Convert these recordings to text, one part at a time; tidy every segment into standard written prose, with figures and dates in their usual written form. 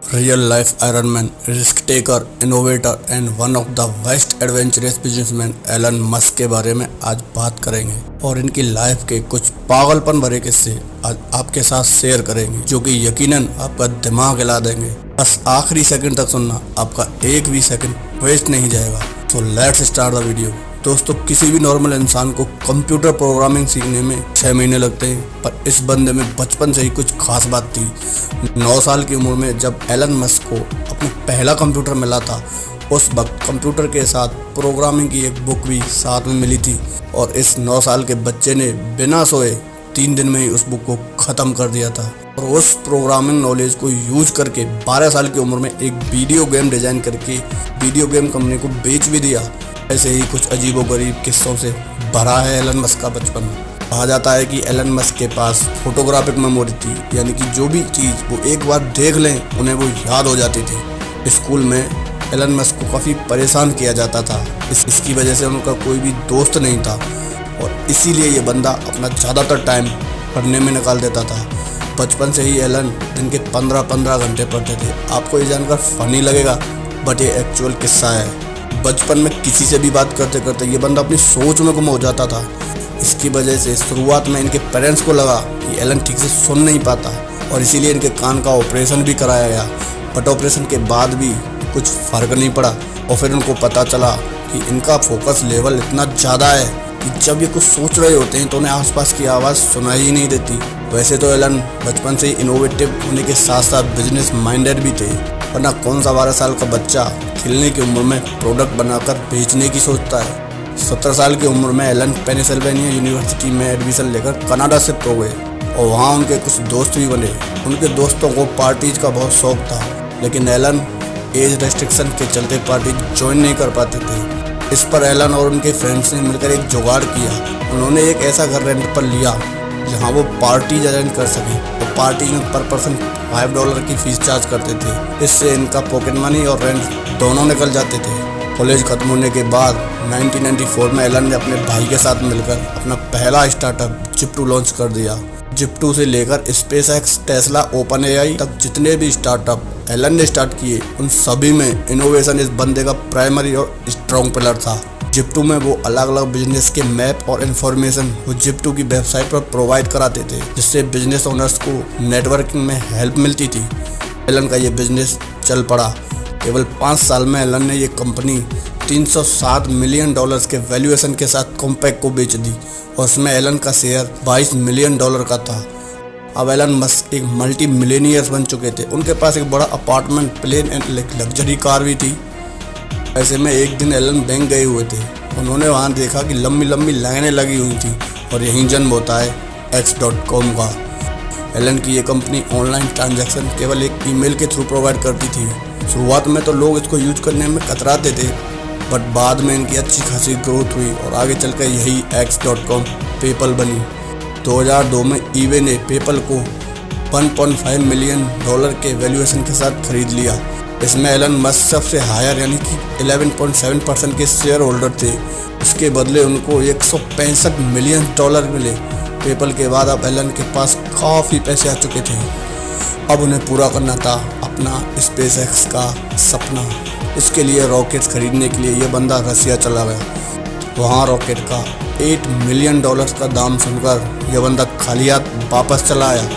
Real life Iron Man, risk taker, innovator and one of the best adventurous businessman Elon Musk के बारे में आज बात करेंगे और इनकी लाइफ के कुछ पागलपन भरे किस्से आज आपके साथ शेयर करेंगे जो कि यकीनन आपका दिमाग हिला देंगे। बस आखिरी सेकंड तक सुनना, आपका एक भी सेकंड वेस्ट नहीं जाएगा। तो लेट्स स्टार्ट द वीडियो। दोस्तों, किसी भी नॉर्मल इंसान को कंप्यूटर प्रोग्रामिंग सीखने में 6 महीने लगते हैं, पर इस बंदे में बचपन से ही कुछ खास बात थी। 9 साल की उम्र में जब एलन मस्क को अपना पहला कंप्यूटर मिला था, उस वक्त कंप्यूटर के साथ प्रोग्रामिंग की एक बुक भी साथ में मिली थी और इस 9 साल के बच्चे ने बिना सोए 3 दिन में ही उस बुक को ख़त्म कर दिया था और उस प्रोग्रामिंग नॉलेज को यूज करके 12 साल की उम्र में एक वीडियो गेम डिज़ाइन करके वीडियो गेम कंपनी को बेच भी दिया। ऐसे ही कुछ अजीबोगरीब किस्सों से भरा है एलन मस्क का बचपन। कहा जाता है कि एलन मस्क के पास फोटोग्राफिक मेमोरी थी, यानी कि जो भी चीज़ वो एक बार देख लें उन्हें वो याद हो जाती थी। स्कूल में एलन मस्क को काफ़ी परेशान किया जाता था, इसकी वजह से उनका कोई भी दोस्त नहीं था और इसीलिए ये बंदा अपना ज़्यादातर टाइम पढ़ने में निकाल देता था। बचपन से ही एलन दिन के 15-15 घंटे पढ़ते थे। आपको ये जानकर फनी लगेगा, बट ये एक्चुअल किस्सा है। बचपन में किसी से भी बात करते करते ये बंदा अपनी सोच में गुम हो जाता था। इसकी वजह से शुरुआत में इनके पेरेंट्स को लगा कि एलन ठीक से सुन नहीं पाता और इसीलिए इनके कान का ऑपरेशन भी कराया गया, बट ऑपरेशन के बाद भी कुछ फ़र्क नहीं पड़ा और फिर उनको पता चला कि इनका फोकस लेवल इतना ज़्यादा है कि जब ये कुछ सोच रहे होते हैं तो उन्हें आसपास की आवाज़ सुनाई ही नहीं देती। वैसे तो एलन बचपन से ही इनोवेटिव होने के साथ साथ बिजनेस माइंडेड भी थे, वरना कौन सा 12 साल का बच्चा खेलने की उम्र में प्रोडक्ट बनाकर बेचने की सोचता है। 17 साल की उम्र में एलन पेनिसिल्वेनिया यूनिवर्सिटी में एडमिशन लेकर कनाडा शिफ्ट हो गए और वहाँ उनके कुछ दोस्त भी बने। उनके दोस्तों को पार्टीज का बहुत शौक था, लेकिन एलन एज रेस्ट्रिक्शन के चलते पार्टी ज्वाइन नहीं कर पाते थे। इस पर एलन और उनके फ्रेंड्स ने मिलकर एक जुगाड़ किया। उन्होंने एक ऐसा घर रेंट पर लिया जहाँ वो पार्टी अरेंज कर सकें और पार्टी में पर पर्सन $5 की फीस चार्ज करते थे। इससे इनका पॉकेट मनी और रेंट दोनों निकल जाते थे। कॉलेज खत्म होने के बाद 1994 में एलन ने अपने भाई के साथ मिलकर अपना पहला स्टार्टअप जिप्टू लॉन्च कर दिया। जिप्टू से लेकर स्पेसएक्स, टेस्ला, ओपन एआई तक जितने भी स्टार्टअप एलन ने स्टार्ट किए, उन सभी में इनोवेशन इस बंदे का प्राइमरी और स्ट्रॉन्ग पिलर था। जिप्टू में वो अलग अलग बिजनेस के मैप और इन्फॉर्मेशन वो जिप्टू की वेबसाइट पर प्रोवाइड कराते थे, जिससे बिजनेस ओनर्स को नेटवर्किंग में हेल्प मिलती थी। एलन का ये बिजनेस चल पड़ा। केवल 5 साल में एलन ने ये कंपनी $307 मिलियन के वैल्यूएशन के साथ कॉम्पैक्ट को बेच दी और उसमें एलन का शेयर $22 मिलियन का था। अब एलन मस्क एक मल्टी मिलियनियर्स बन चुके थे। उनके पास एक बड़ा apartment, plane and luxury car भी थी। ऐसे में एक दिन एलन बैंक गए हुए थे। उन्होंने वहाँ देखा कि लंबी लंबी लाइनें लगी हुई थी और यहीं जन्म होता है X.com का। एलन की ये कंपनी ऑनलाइन ट्रांजैक्शन केवल एक ईमेल के थ्रू प्रोवाइड करती थी। शुरुआत में तो लोग इसको यूज करने में कतराते थे, बट बाद में इनकी अच्छी खासी ग्रोथ हुई और आगे चलकर यही X.com पेपल बनी। 2002 में ईबे ने पेपल को $1.5 मिलियन के वैल्यूएशन के साथ खरीद लिया। इसमें एलन मस्क सबसे हायर यानी कि 11.7% के शेयर होल्डर थे। उसके बदले उनको $165 मिलियन मिले। पेपल के बाद अब एलन के पास काफ़ी पैसे आ चुके थे। अब उन्हें पूरा करना था अपना स्पेसएक्स का सपना। इसके लिए रॉकेट्स खरीदने के लिए ये बंदा रसिया चला गया। वहाँ रॉकेट का $8 मिलियन का दाम सुनकर यह बंदा खाली हाथ वापस चला आया,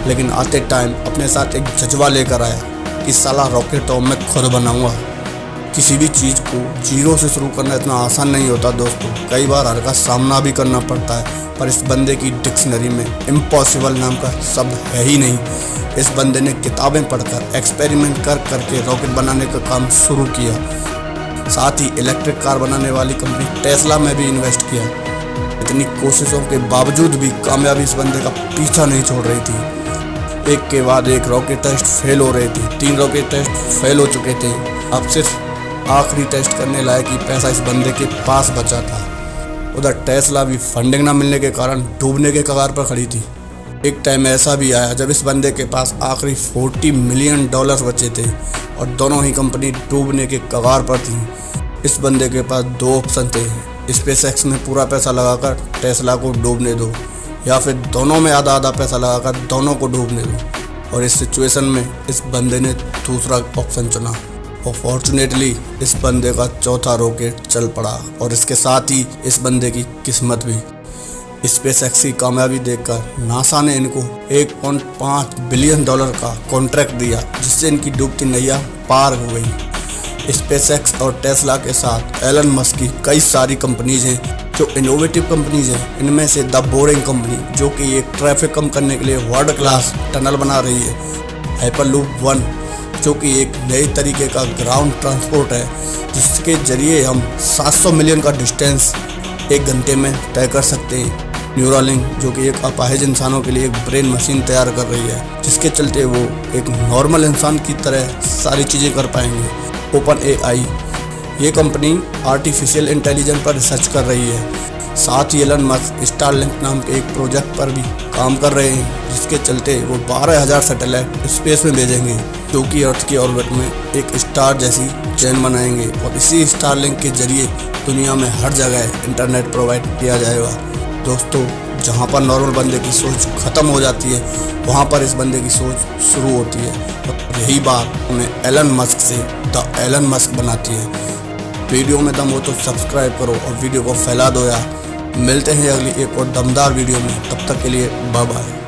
लेकिन आते टाइम अपने साथ एक जज्बा लेकर आया कि साला रॉकेट तो मैं खुद बनाऊंगा। किसी भी चीज़ को जीरो से शुरू करना इतना आसान नहीं होता दोस्तों, कई बार हर का सामना भी करना पड़ता है। पर इस बंदे की डिक्शनरी में इम्पॉसिबल नाम का शब्द है ही नहीं। इस बंदे ने किताबें पढ़कर एक्सपेरिमेंट करके रॉकेट बनाने का काम शुरू किया। साथ ही इलेक्ट्रिक कार बनाने वाली कंपनी टेस्ला में भी इन्वेस्ट किया। इतनी कोशिशों के बावजूद भी कामयाबी इस बंदे का पीछा नहीं छोड़ रही थी। एक के बाद एक रॉकेट टेस्ट फेल हो रहे थे। 3 रॉकेट टेस्ट फेल हो चुके थे। अब सिर्फ आखिरी टेस्ट करने लायक ही पैसा इस बंदे के पास बचा था। उधर टेस्ला भी फंडिंग ना मिलने के कारण डूबने के कगार पर खड़ी थी। एक टाइम ऐसा भी आया जब इस बंदे के पास आखिरी $40 मिलियन बचे थे और दोनों ही कंपनी डूबने के कगार पर थी। इस बंदे के पास 2 ऑप्शन थे, स्पेसएक्स में पूरा पैसा लगाकर टेस्ला को डूबने दो या फिर दोनों में आधा आधा पैसा लगाकर दोनों को डूबने दो। और इस सिचुएशन में इस बंदे ने दूसरा ऑप्शन चुना और फॉर्चुनेटली इस बंदे का चौथा रॉकेट चल पड़ा और इसके साथ ही इस बंदे की किस्मत भी। स्पेसएक्स की कामयाबी देखकर नासा ने इनको $1.5 बिलियन का कॉन्ट्रैक्ट दिया, जिससे इनकी डूबती नैया पार हो गई। स्पेसएक्स और टेस्ला के साथ एलन मस्क की कई सारी कंपनीज हैं जो इनोवेटिव कंपनीज हैं। इनमें से द बोरिंग कंपनी जो कि एक ट्रैफिक कम करने के लिए वर्ल्ड क्लास टनल बना रही है, हाइपरलूप 1 जो कि एक नए तरीके का ग्राउंड ट्रांसपोर्ट है, जिसके जरिए हम 700 मिलियन का डिस्टेंस 1 घंटे में तय कर सकते हैं। न्यूरालिंक जो कि एक अपाहिज इंसानों के लिए एक ब्रेन मशीन तैयार कर रही है, जिसके चलते वो एक नॉर्मल इंसान की तरह सारी चीज़ें कर पाएंगे। ओपन एआई ये कंपनी आर्टिफिशियल इंटेलिजेंस पर रिसर्च कर रही है। साथ ही एलन मस्क स्टारलिंक नाम के एक प्रोजेक्ट पर भी काम कर रहे हैं, जिसके चलते वो 12,000 सैटेलाइट स्पेस में भेजेंगे जो कि अर्थ की ऑर्बिट में एक स्टार जैसी चेन बनाएंगे और इसी स्टारलिंक के जरिए दुनिया में हर जगह इंटरनेट प्रोवाइड किया जाएगा। दोस्तों, जहाँ पर नॉर्मल बंदे की सोच ख़त्म हो जाती है, वहाँ पर इस बंदे की सोच शुरू होती है और यही बात उन्हें एलन मस्क से द एलन मस्क बनाती है। वीडियो में दम हो तो सब्सक्राइब करो और वीडियो को फैला दो यार। मिलते हैं अगली एक और दमदार वीडियो में, तब तक के लिए बाय बाय।